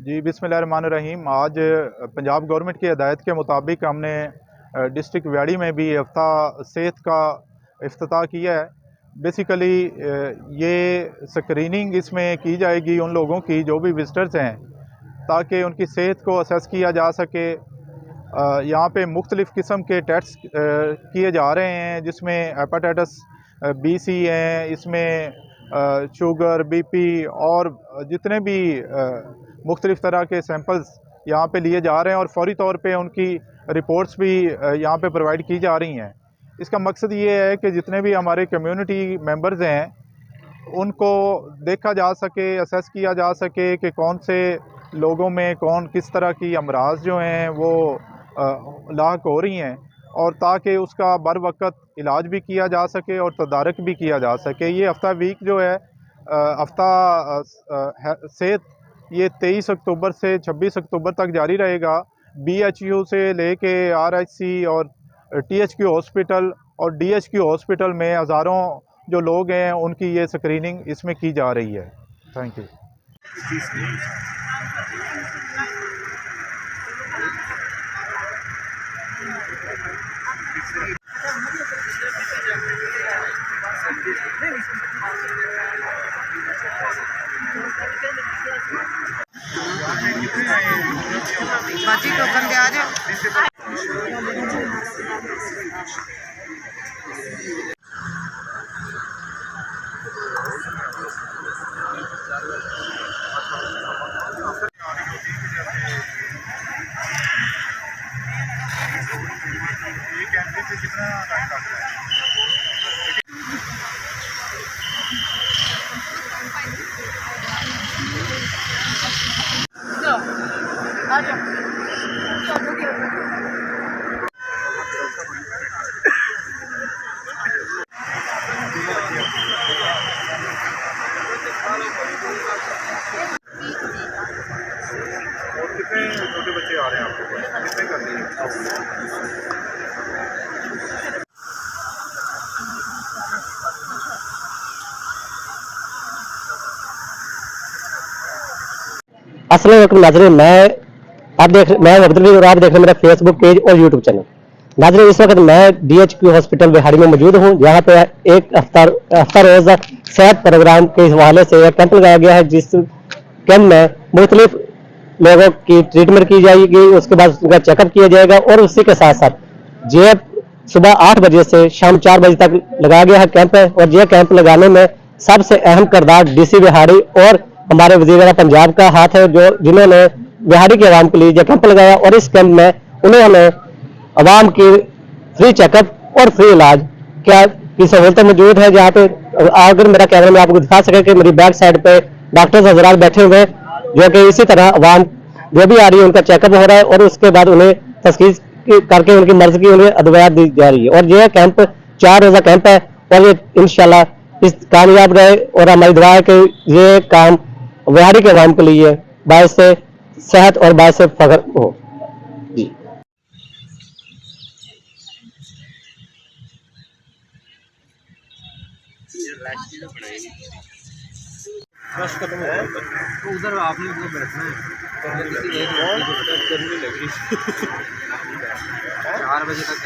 जी बिस्मिल्लाहिर्रहमानिर्रहीम। आज पंजाब गवर्नमेंट की हदायत के मुताबिक हमने डिस्ट्रिक्ट व्याड़ी में भी हफ्ता सेहत का इफ्तिताह किया है। बेसिकली ये स्क्रीनिंग इसमें की जाएगी उन लोगों की जो भी विजिटर्स हैं, ताकि उनकी सेहत को असेस किया जा सके। यहाँ पे मुख्तलिफ़ किस्म के टेस्ट किए जा रहे हैं, जिसमें हेपाटाइटिस बी सी हैं, इसमें शुगर बीपी और जितने भी मुख्तलिफ़ तरह के सैंपल्स यहाँ पे लिए जा रहे हैं और फौरी तौर पे उनकी रिपोर्ट्स भी यहाँ पे प्रोवाइड की जा रही हैं। इसका मकसद ये है कि जितने भी हमारे कम्युनिटी मेंबर्स हैं उनको देखा जा सके, असेस किया जा सके कि कौन से लोगों में कौन किस तरह की अमराज जो हैं वो लाक हो रही हैं, और ताकि उसका बर वक़्त इलाज भी किया जा सके और तदारक भी किया जा सके। ये हफ्ता वीक जो है हफ्ता सेहत, ये 23 अक्टूबर से 26 अक्टूबर तक जारी रहेगा। BHU से लेके RHC और THQ हॉस्पिटल और DHQ हॉस्पिटल में हज़ारों जो लोग हैं उनकी ये स्क्रीनिंग इसमें की जा रही है। Thank you. बाजी टोकन दे आ जाओ। कितना टाइम लगता है? और कितने छोटे बच्चे आ रहे हैं आपके पास? कितने करते हैं? अस्सलाम वालेकुम नाज़रीन, मैं अब्दुल और आप देख रहे हैं मेरा फेसबुक पेज और यूट्यूब चैनल। नाज़रीन, इस वक्त मैं DHQ हॉस्पिटल बिहाड़ी में मौजूद हूँ। यहाँ पे एक हफ्ता रोज सेहत प्रोग्राम के हवाले से एक कैंप लगाया गया है, जिस कैंप में मुख्तलिफ लोगों की ट्रीटमेंट की जाएगी, उसके बाद उनका चेकअप किया जाएगा और उसी के साथ साथ ये सुबह 8 बजे से शाम 4 बजे तक लगाया गया है कैंप है। और यह कैंप लगाने में सबसे अहम किरदार DC बिहाड़ी और हमारे वज़ीर पंजाब का हाथ है, जो जिन्होंने बिहाड़ी के आवाम के लिए यह कैंप लगाया। और इस कैंप में उन्होंने आवाम की फ्री चेकअप और फ्री इलाज क्या की सहूलतें मौजूद है। जहाँ पे अगर मेरा कैमरा में आपको दिखा सके कि मेरी बैक साइड पे डॉक्टर्स हजरात बैठे हुए हैं, जो कि इसी तरह आवाम जो भी आ रही है उनका चेकअप हो रहा है और उसके बाद उन्हें तस्खीस करके उनकी मर्ज की उन्हें अदवियात दी जा रही है। और यह कैंप 4 रोजा कैंप है और ये इंशाल्लाह इस कामयाब रहे। और हमारी दुआ है कि ये काम बिहाड़ी के आवाम के लिए बायस से सेहत और बायस से फख्र हो। जी तो उधर आपने उधर बैठना है। गर्मी लगी 4 बजे तक।